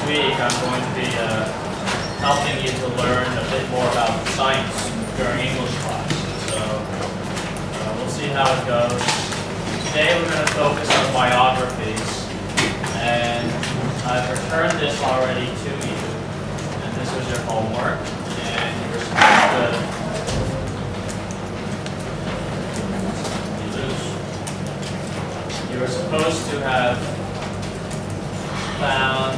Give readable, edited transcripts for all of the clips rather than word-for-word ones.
week I'm going to be helping you to learn a bit more about science during English class. So we'll see how it goes. Today we're going to focus on biographies, and I've returned this already to you, and this was your homework, and you were supposed to have found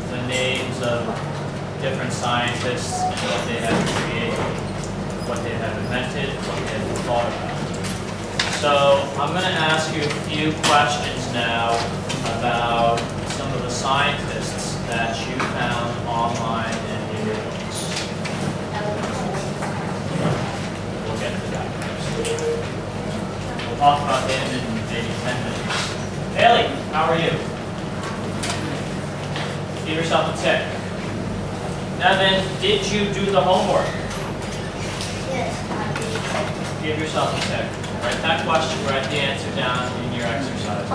the names of different scientists and what they have created, what they have invented, what they have thought about. So I'm going to ask you a few questions now about some of the scientists that you found online and in your books. We'll get to that first. We'll talk about him in maybe 10 minutes. Haley, how are you? Give yourself a tick. Evan, did you do the homework? Yes, I did. Give yourself a tick. Write that question, write the answer down in your exercise.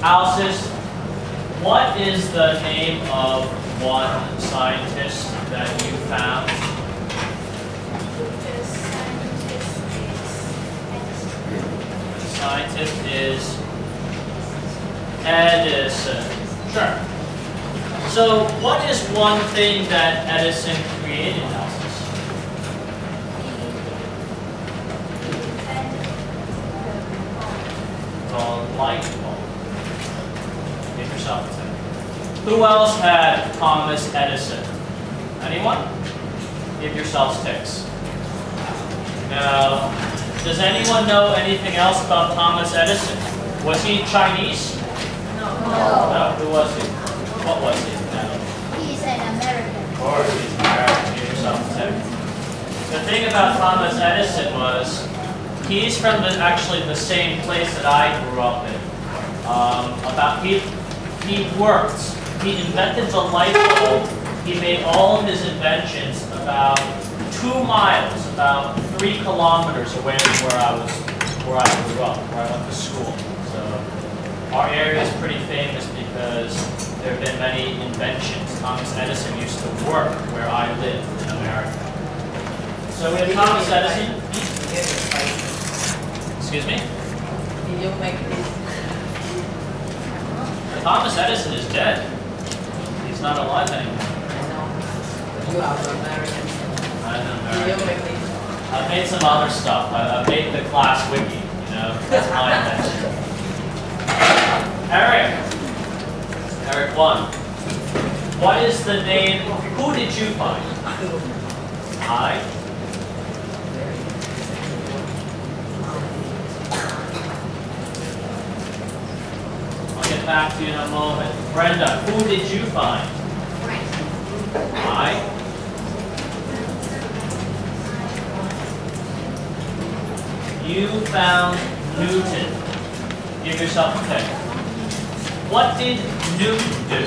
Alice, what is the name of one scientist that you found? The scientist is Edison. Sure. So, what is one thing that Edison created, Alice? The light bulb. Give yourself a tick. Who else had Thomas Edison? Anyone? Give yourselves ticks. Now, does anyone know anything else about Thomas Edison? Was he Chinese? No. Who was he? What was he? He's an American. Of course, he's American. Give yourself a tick. The thing about Thomas Edison was he's from actually the same place that I grew up in. He invented the light bulb. He made all of his inventions about 2 miles, about 3 kilometers away from where I grew up, where I went to school. So our area is pretty famous because there have been many inventions. Thomas Edison used to work where I live in America. So we have Thomas Edison. Excuse me? Thomas Edison is dead. He's not alive anymore. You are American. I'm American. I've made some other stuff. I've made the class wiki, you know. That's my invention. Eric 1. What is the name? Who did you find? I. I'll get back to you in a moment. Brenda, who did you find? I. You found Newton. Give yourself a tick. What did Newton do?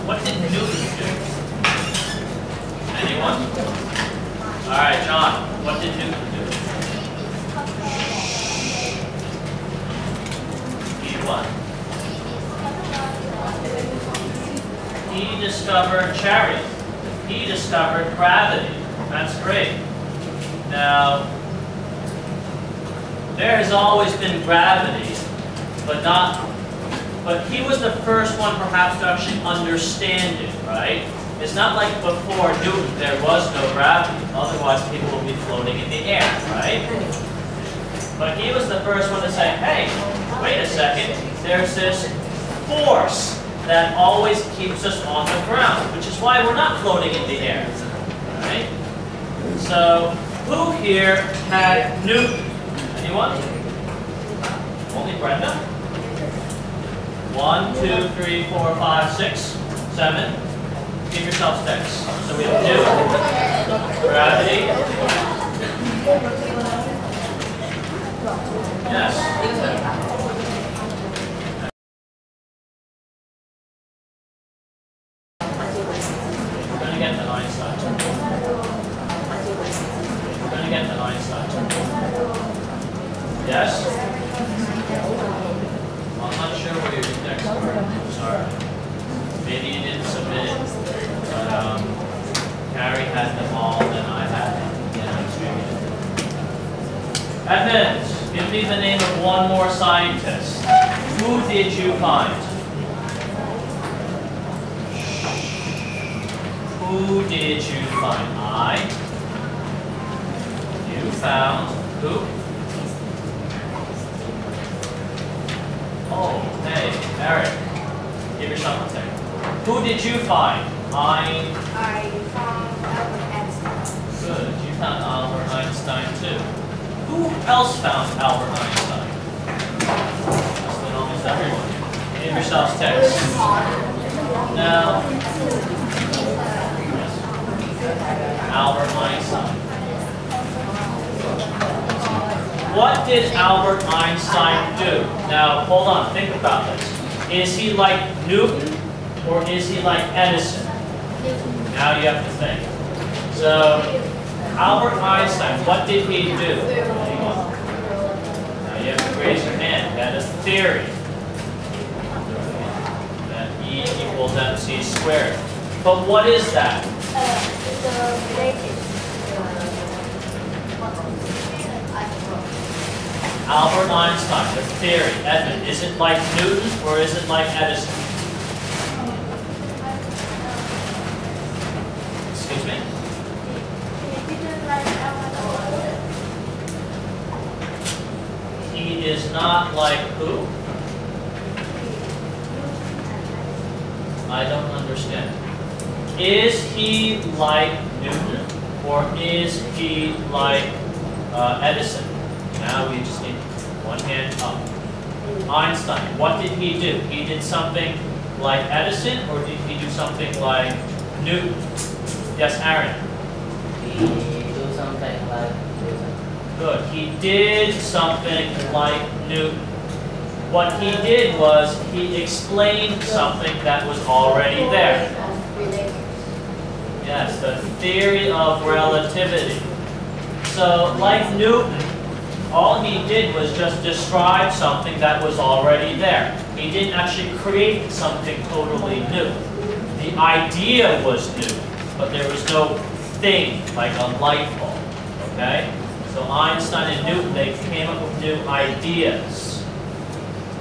What did Newton do? Anyone? All right, John. What did Newton do? He what? He discovered chariot. He discovered gravity. That's great. Now, there has always been gravity, but he was the first one perhaps to actually understand it, right? It's not like before Newton there was no gravity, otherwise people would be floating in the air, right? But he was the first one to say, hey, wait a second, there's this force that always keeps us on the ground, which is why we're not floating in the air, right? So, who here had Newton? Anyone? Only Brenda? 1, 2, 3, 4, 5, 6, 7. Give yourself 6. So we have Newton, gravity. Yes. We're going to get to Einstein. We're going to get to Einstein. maybe you didn't submit it, but Carrie had them all, and I had them. Edmund, give me the name of one more scientist. Who did you find? Who did you find? You found who? Oh, hey, Eric. Give yourself a take. Who did you find? I found Albert Einstein. Good. You found Albert Einstein too. Who else found Albert Einstein? Less than almost everyone. Give yourselves text. Now, Albert Einstein. What did Albert Einstein do? Now, hold on, think about this. Is he like Newton or is he like Edison? Now you have to think. So, Albert Einstein, what did he do? Now you have to raise your hand. He had a theory that E equals mc squared. But what is that? Albert Einstein, the theory. Edmund, is it like Newton or is it like Edison? Excuse me? He is not like who? I don't understand. Is he like Newton or is he like Edison? Now we just need one hand up. Einstein, what did he do? He did something like Edison or did he do something like Newton? Yes, Aaron? He do something like Newton. Good. He did something like Newton. What he did was he explained something that was already there. Yes, the theory of relativity. So, like Newton, all he did was just describe something that was already there. He didn't actually create something totally new. The idea was new, but there was no thing like a light bulb, okay? So Einstein and Newton, they came up with new ideas.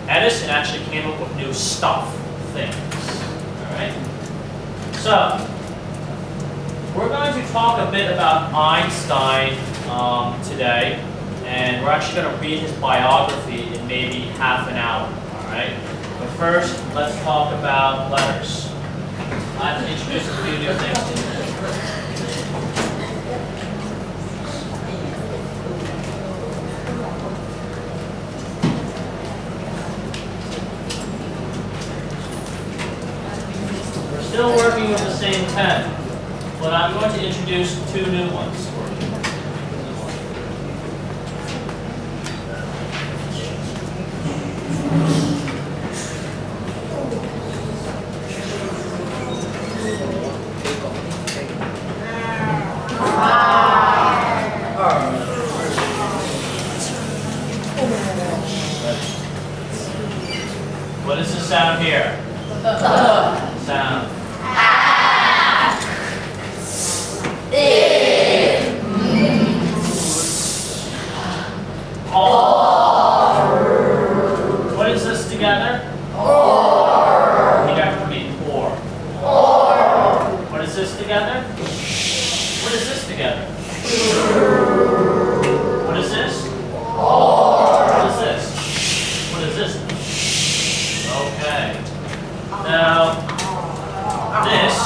Edison actually came up with new stuff, things, all right? So, we're going to talk a bit about Einstein today. And we're actually going to read his biography in maybe half an hour, all right? But first, let's talk about letters. I have to introduce a few new things to you. We're still working with the same 10, but I'm going to introduce 2 new ones for you. What is the sound here? Sound. What is this together? Repeat after me. Or. What is this together? What is this together? What is this? What is this? What is this? Okay. Now, this.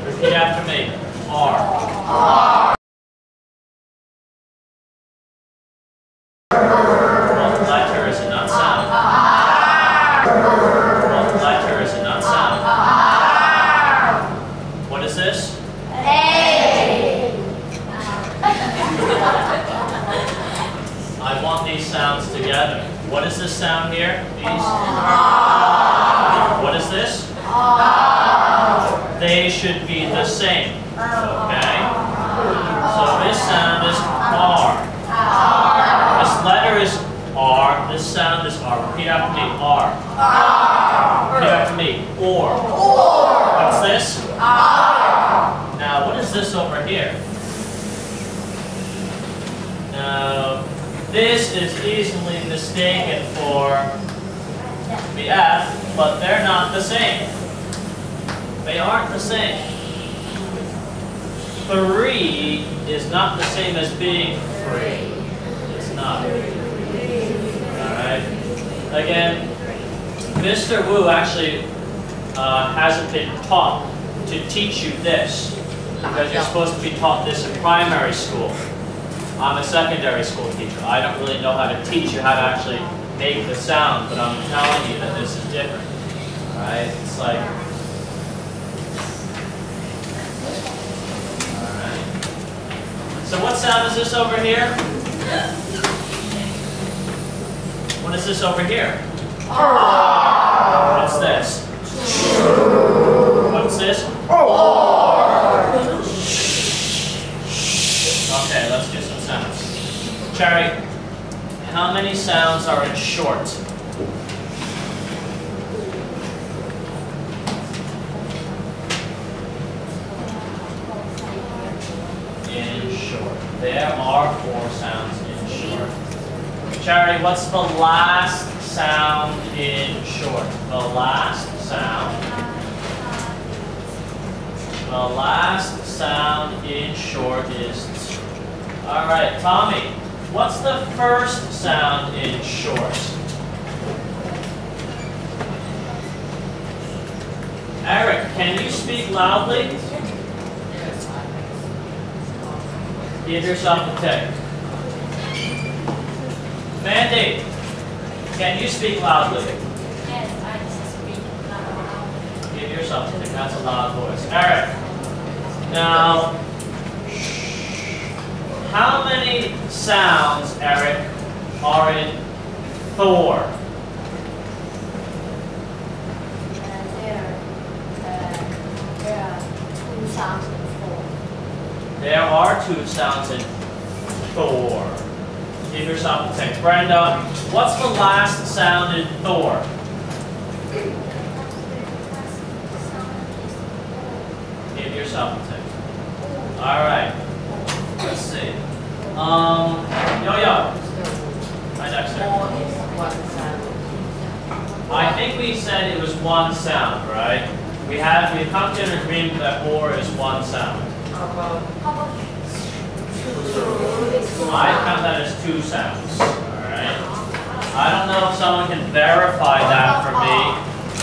Repeat after me. R. What letter is it not sound? What letter is it not sound? What is this? I want these sounds together. What is this sound here? These? What is this? They they should be the same. Okay? So this sound is R. This letter is R. This sound is R. Repeat after me. R. Repeat after me. Or. What's this? Now, what is this over here? Now, this is easily mistaken for the F, but they're not the same. They aren't the same. 3 is not the same as being 3. It's not. Alright? Again, Mr. Wu actually hasn't been taught to teach you this, because you're supposed to be taught this in primary school. I'm a secondary school teacher. I don't really know how to teach you how to actually make the sound, but I'm telling you that this is different. Alright? It's like... Alright. So what sound is this over here? What is this over here? What's this? What's this? Okay, let's do some sounds. Cherry, how many sounds are in short? In short. There are 4 sounds in short. Cherry, what's the last sound in short? The last sound. The last sound in short is... Alright, Tommy, what's the first sound in short? Eric, can you speak loudly? Give yourself a tick. Mandy, can you speak loudly? Yes, I just speak loud. Give yourself a tick. That's a loud voice. Eric, now, how many sounds, Eric, are in Thor? There are 2 sounds in 4. There are 2 sounds in Thor. Give yourself a tick. Brenda, what's the last sound in Thor? Give yourself a tick. All right. Let's see. Yo-yo. Hi, Dexter. I think we said it was 1 sound, right? We've come to an agreement that or is 1 sound. I count that as 2 sounds. Alright? I don't know if someone can verify that for me.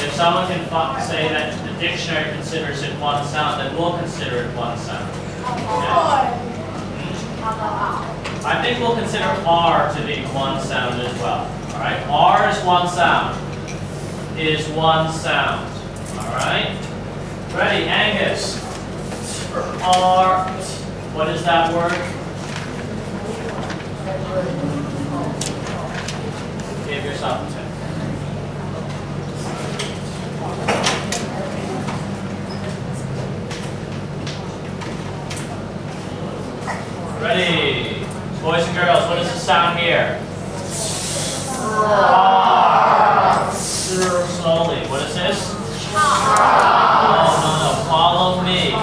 If someone can say that the dictionary considers it 1 sound, then we'll consider it 1 sound. Okay? I think we'll consider R to be 1 sound as well. Alright? R is 1 sound. Is 1 sound. Alright? Ready, Angus? R. What is that word? Give yourself a tip. Ready? Boys and girls, what is the sound here? R. Slowly. What is this? No. Follow me.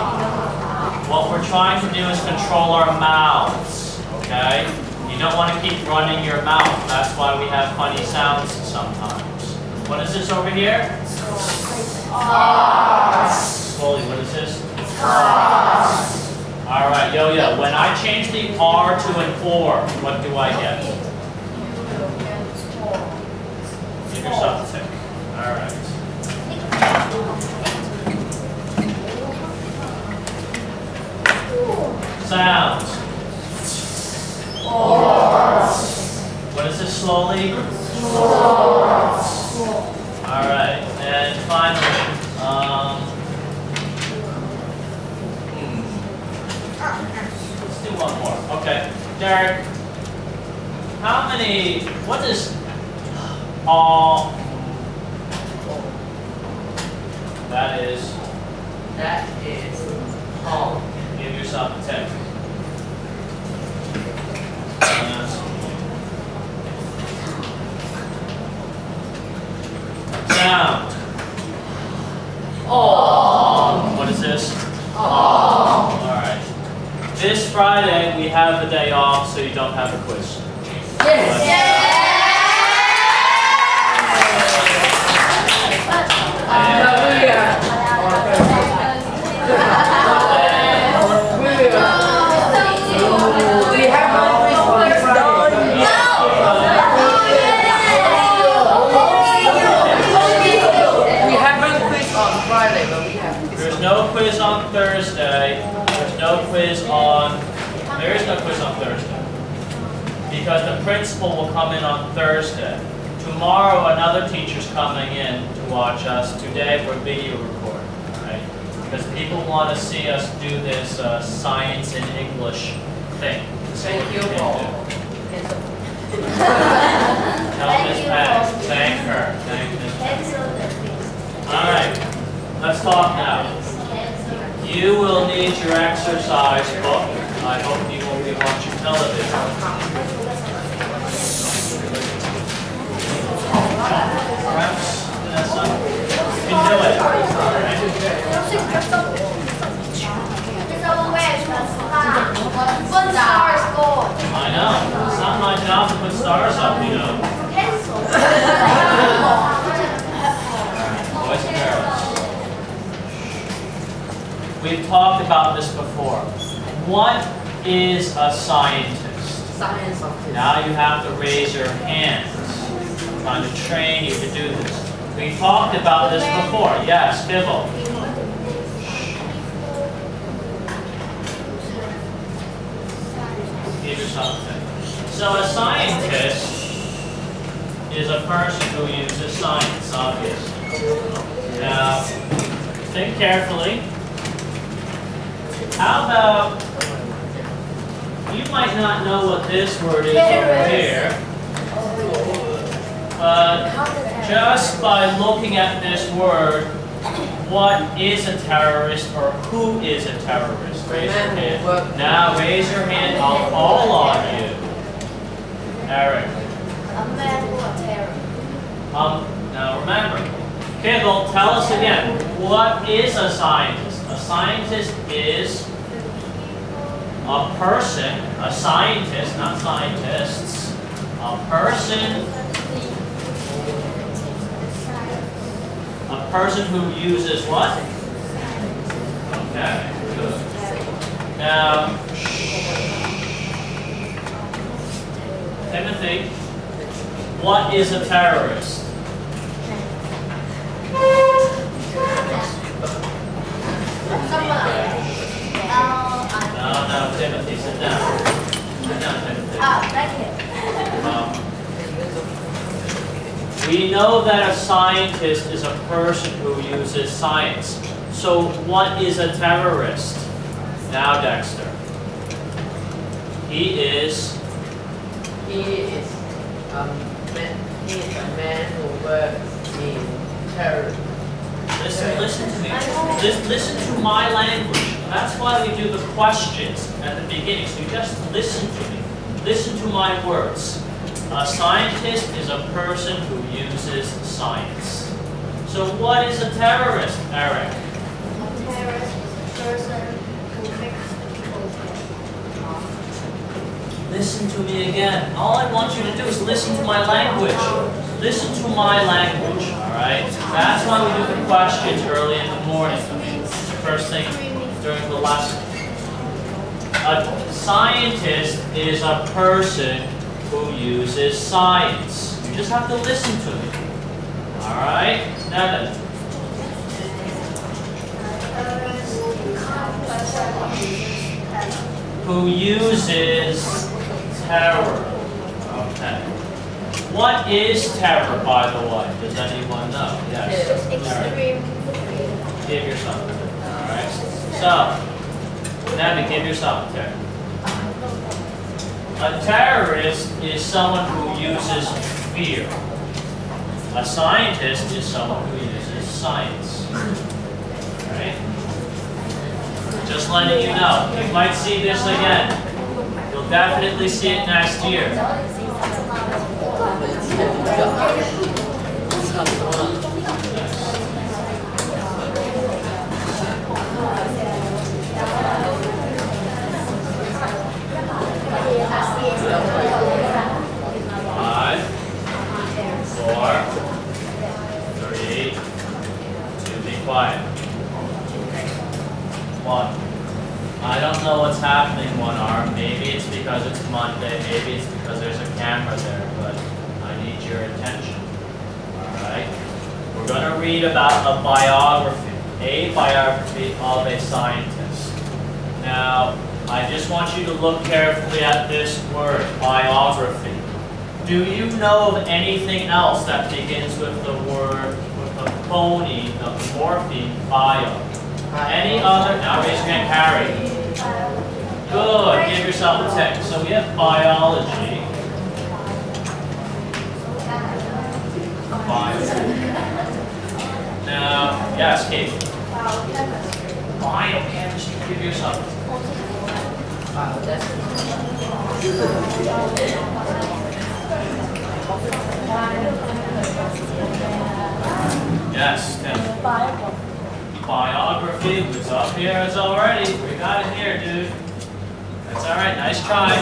What we're trying to do is control our mouths. Okay? You don't want to keep running your mouth. That's why we have funny sounds sometimes. What is this over here? Slowly. What is this? Alright, yo-yo. When I change the R to an or, what do I get? Give yourself a tick. Alright. Sounds. What is this slowly? Alright, and finally, let's do one more. Okay, Derek, how many, what is all? That is That is home. Give yourself a 10. Sound. Oh. What is this? Oh. Alright. This Friday we have a day off, so you don't have a quiz. Yes. There's no quiz on Thursday. There's no quiz on. There is no quiz on Thursday because the principal will come in on Thursday. Tomorrow, another teacher's coming in to watch us. Today, we're video recording, all right? Because people want to see us do this science and English thing. Thank you, Paul. Tell Miss Pat. Thank her. Thank Miss Pat. All right. Let's talk now. You will need your exercise book. I hope you won't be watching television. Perhaps, Vanessa, you can do it. All right. I know. It's not my job to put stars up, you know. Boys and girls. We've talked about this before. What is a scientist? Scientist. Now you have to raise your hands. I'm trying to train you to do this. We talked about this before. Yes, Kibble. Give yourself a thing. So a scientist is a person who uses science, obviously. Now, think carefully. How about, you might not know what this word is over here, but just by looking at this word, what is a terrorist or who is a terrorist? Raise your hand. Now raise your hand, I'll call on you. Eric. A man who are terror. Now remember, Kibble, tell us again, what is a scientist? A scientist is a person, a scientist, not scientists, a person who uses what? Okay, good. Now, Timothy, what is a terrorist? No, Timothy, sit down. Sit down, Timothy. Thank you. We know that a scientist is a person who uses science. So what is a terrorist? Now, Dexter. He is a man who works in terror. Listen to me. Listen to my language. That's why we do the questions at the beginning. So you just listen to me. Listen to my words. A scientist is a person who uses science. So what is a terrorist, Eric? A terrorist is a person who makes people Listen to me again. All I want you to do is listen to my language. Listen to my language, all right? That's why we do the questions early in the morning. First thing during the lesson. A scientist is a person who uses science. You just have to listen to me. All right? Now then. Who uses terror. Okay. What is terror, by the way? Does anyone know? Yes. extreme. Give yourself a terror. All right. So, Nabby, give yourself a terror. A terrorist is someone who uses fear. A scientist is someone who uses science. Right? Just letting you know. You might see this again. You'll definitely see it next year. Five, 4, 3, 2, be quiet. 1. I don't know what's happening, one arm. Maybe it's because it's Monday, maybe it's because there's a camera there, but I need your attention. Alright? We're going to read about a biography of a scientist. Now, I just want you to look carefully at this word, biography. Do you know of anything else that begins with the word, with the phoneme, the morpheme, bio? Any other? Now raise your hand, Harry. Good. Give yourself a tick. So we have biology. Now, yes, Kate. Biochemistry. Give yourself a tick. Yes, Tim. Biography was up here as already. We got it here, dude. That's all right. Nice try.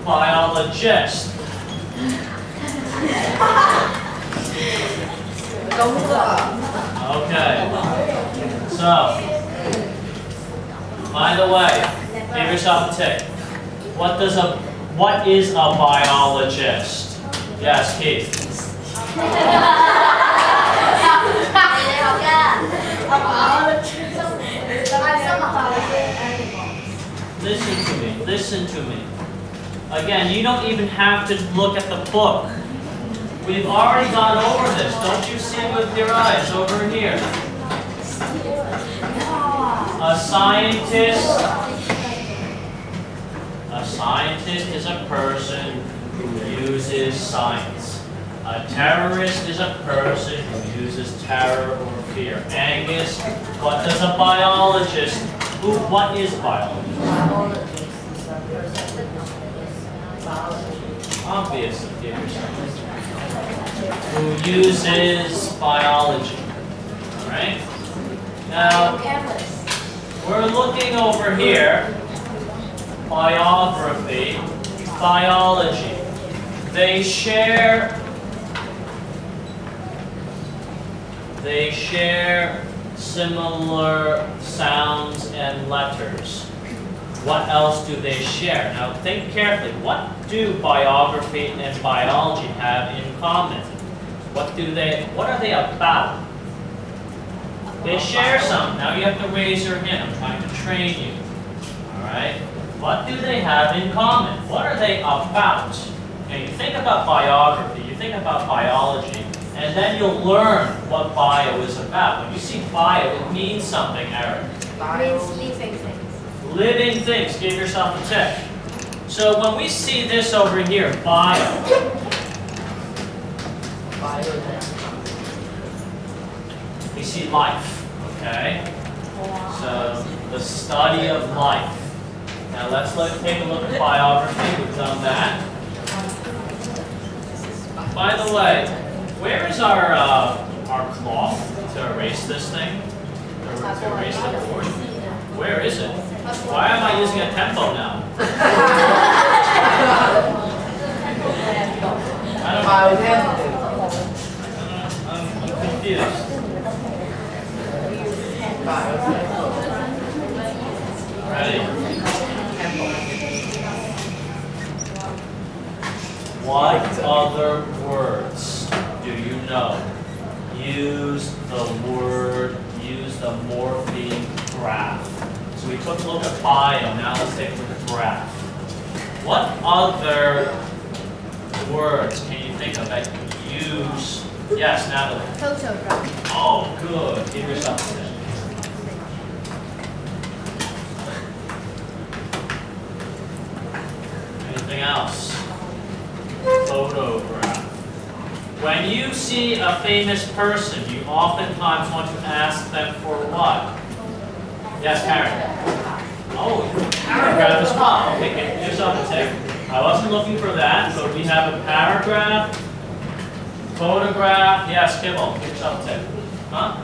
Biologist. Okay. So, by the way, give yourself a tick. What is a biologist? Yes, Keith. Listen to me. Again, you don't even have to look at the book. We've already gone over this. Don't you see with your eyes over here? A scientist is a person who uses science. A terrorist is a person who uses terror or fear. Angus, what does a biologist, what is biology? Obviously, give yourself. Who uses biology. Alright? Now, we're looking over here. Biography, biology. They share similar sounds and letters. What else do they share? Now think carefully. What do biography and biology have in common? What are they about? They share some. Now you have to raise your hand. I'm trying to train you. Alright? What do they have in common? What are they about? Now you think about biography, you think about biology, and then you'll learn what bio is about. When you see bio, it means something, Eric. It means living things. Living things. Give yourself a tick. So when we see this over here, bio. We see life, okay? So the study of life. Now let's take a look at biography. We've done that. By the way, where is our cloth to erase this thing? To erase the board? Where is it? Why am I using a tempo now? I'm confused. Ready? What other words do you know? Use the morpheme graph. So we took a look at bio, now let's take a look at graph. What other words can you think of that use? Yes, Natalie. Photograph. Oh, good. Give yourself a tip. Anything else? Photograph. When you see a famous person, you oftentimes want to ask them for what? Yes, Karen. Oh, paragraph as well. Okay, give yourself a tick. I wasn't looking for that, but we have a paragraph, photograph. Yes, Kibble, give yourself a tick. Huh?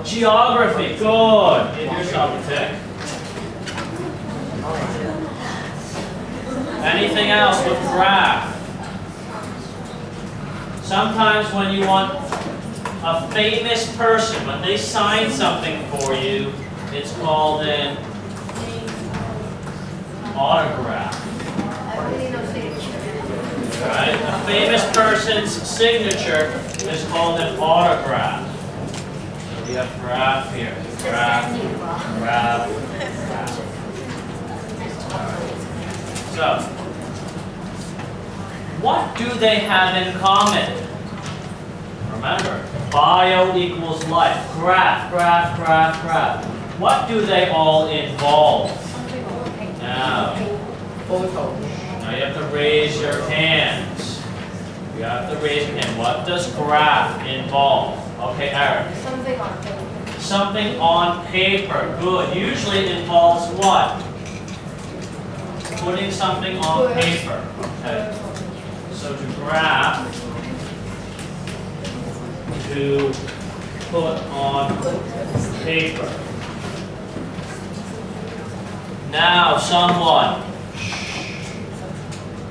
Geography, good. Give yourself a tick. Anything else with graph? Sometimes when you want a famous person, when they sign something for you, it's called an autograph. Right? A famous person's signature is called an autograph. So we have graph here. Graph, graph, graph. So, what do they have in common? Remember, bio equals life. Graph, graph, graph, graph. What do they all involve? Now you have to raise your hands. You have to raise your hand. What does graph involve? Okay, Eric. Something on paper. Something on paper. Good. Usually it involves what? Putting something on paper. Okay. So to graph, to put on paper. Now, someone,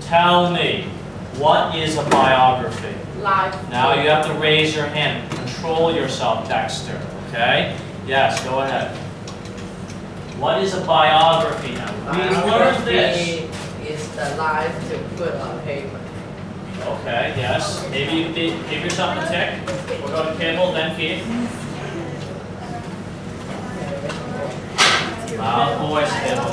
tell me, what is a biography? Live. Now you have to raise your hand. Control yourself, Dexter. Okay? Yes, go ahead. What is a biography now? We learned this. Is the life to put on paper. Okay, yes. Maybe you give yourself a tick. We'll go to Cable, then Keith. Loud voice, Cable.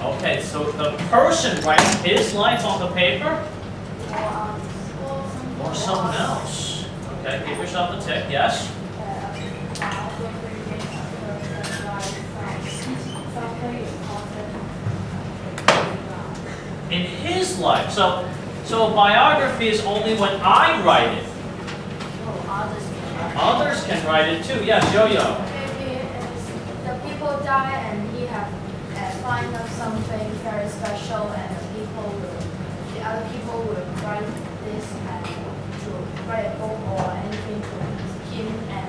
Okay, so the person writes his life on the paper? Or someone else? Okay, give yourself a tick, yes? In his life. So a biography is only when I write it. Others can write it too. Yes, Yo-Yo. Maybe the people die and he have find out something very special, and the other people will write this and to write a book or anything to him and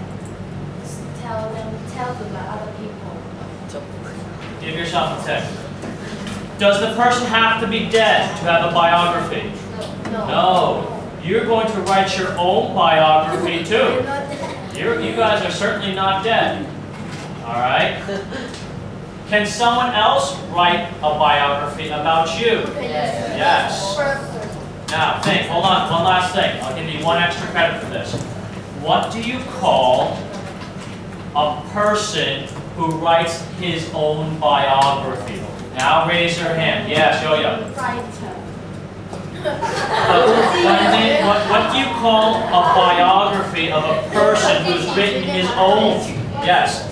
tell to the other people. Give yourself a tick. Does the person have to be dead to have a biography? No. You're going to write your own biography too. You guys are certainly not dead. All right? Can someone else write a biography about you? Yes. Now, think. Hold on. One last thing. I'll give you one extra credit for this. What do you call a person who writes his own biography? Now raise your hand. Yes, Yo-Yo. What do you call a biography of a person who's written his own? Yes.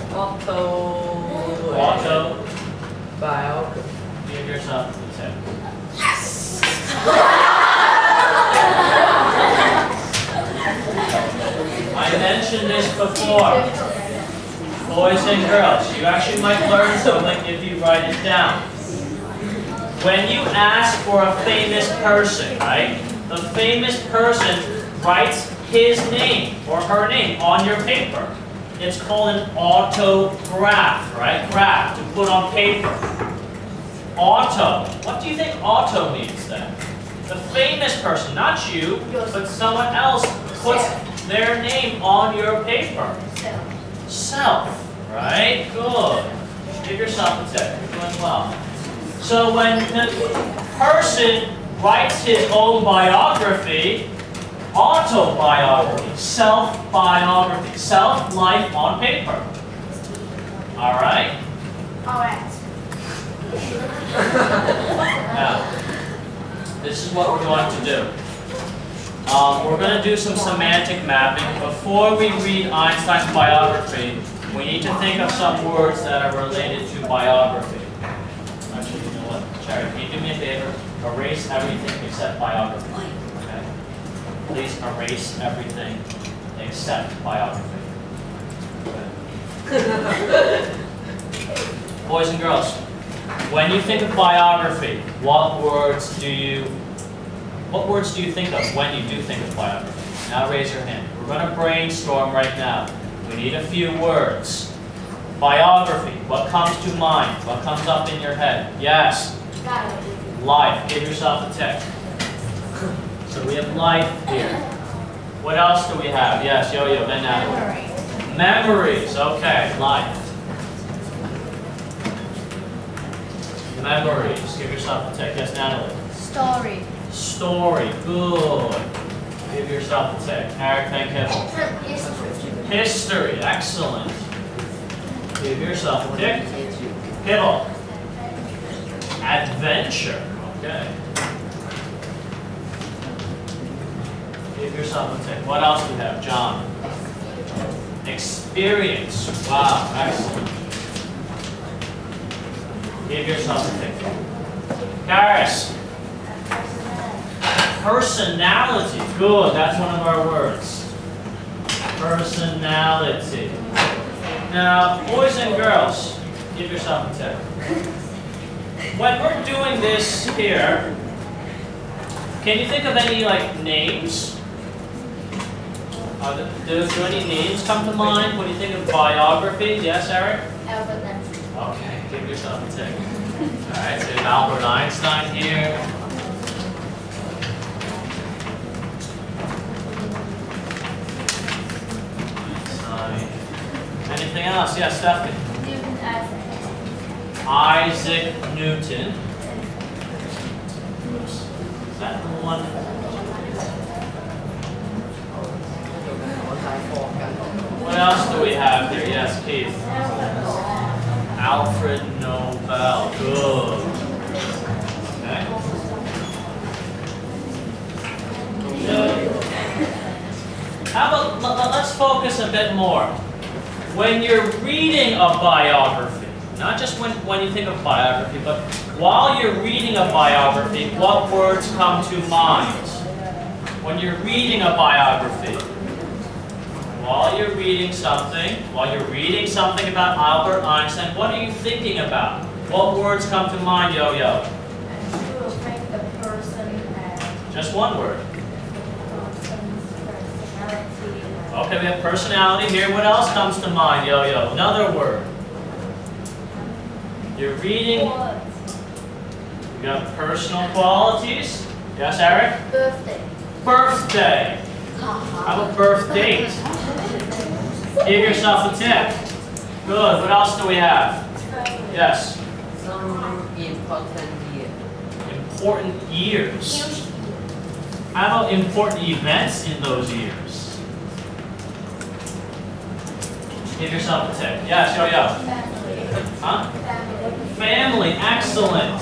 Biography. Give yourself a tip. Yes. I mentioned this before. Boys and girls, you actually might learn something if you write it down. When you ask for a famous person, right? The famous person writes his name or her name on your paper. It's called an autograph, right? Graph, to put on paper. Auto. What do you think auto means then? The famous person, not you, but someone else puts their name on your paper. Self, right? Good. Give yourself a tip. You're doing well. So when the person writes his own biography, autobiography, self-biography, self-life on paper. All right? All right. Now, this is what we're going to do. We're going to do some semantic mapping. Before we read Einstein's biography, we need to think of some words that are related to biography. Actually, you know what? Sherry, can you do me a favor? Erase everything except biography. Okay? Please erase everything except biography. Boys and girls, when you think of biography, what words do you think of when you do think of biography? Now raise your hand. We're going to brainstorm right now. We need a few words. Biography, what comes to mind? What comes up in your head? Yes. Life. Give yourself a tick. So we have life here. What else do we have? Yes, Yo-Yo, then Natalie. Memories. Okay, life. Memories. Give yourself a tick. Yes, Natalie. Story. Story. Good. Give yourself a tick. Eric, thank you. History. History. Excellent. Give yourself a tick. Kibble. Adventure. Okay. Give yourself a tick. What else do we have? John. Experience. Wow. Excellent. Give yourself a tick. Karis. Personality. Good. That's one of our words. Personality. Now, boys and girls, give yourself a tick. When we're doing this here, can you think of any names? Do any names come to mind when you think of biography? Yes, Eric? Albert Einstein. Okay, give yourself a tick. All right, so we have Albert Einstein here. Einstein. Anything else? Yes, Stephanie. Isaac Newton. Is that the one? What else do we have here? Yes, Keith. Alfred Nobel. Good. Okay. How about, let's focus a bit more. When you're reading a biography, not just when you think of biography, but while you're reading a biography, what words come to mind? When you're reading a biography, while you're reading something about Albert Einstein, what are you thinking about? What words come to mind, Yo-Yo? And you will think the person and Just one word. personality. Okay, we have personality here. What else comes to mind, Yo-Yo? Another word. You're reading. You got personal qualities. Yes, Eric? Birthday. Birthday. How about birth date? Give yourself a tip. Good. What else do we have? Yes. Some important year. Important years. How about important events in those years? Give yourself a tip. Yes, Yo-Yo. Huh? Family. Excellent.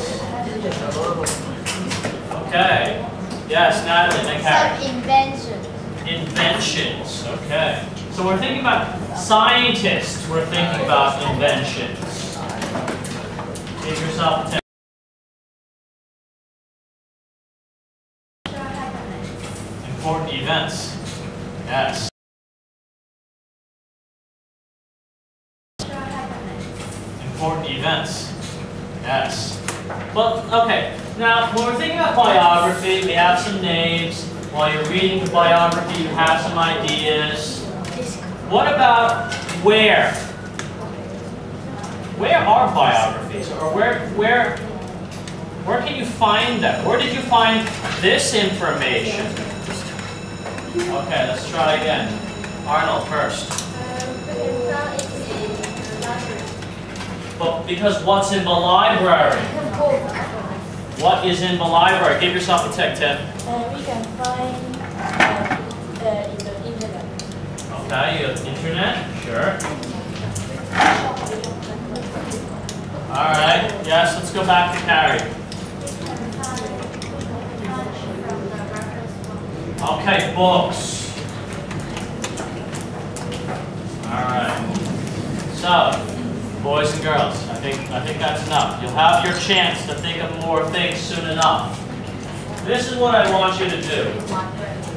Okay. Yes, Natalie, then Karen. Invention. Inventions. Okay. So we're thinking about scientists. We're thinking about inventions. Give yourself a tip. Important events. Yes. Important events. Yes. Well, okay. Now, when we're thinking about biography, we have some names. While you're reading the biography, you have some ideas. What about where? Where are biographies? Or where can you find them? Where did you find this information? Okay, let's try again. Arnold first. But because what's in the library? What is in the library? Give yourself a tick, Tim. We can find in the internet. Okay, you have internet? Sure. Alright, yes, let's go back to Carrie. Okay, books. Alright. So, boys and girls, I think that's enough. You'll have your chance to think of more things soon enough. This is what I want you to do. My friend.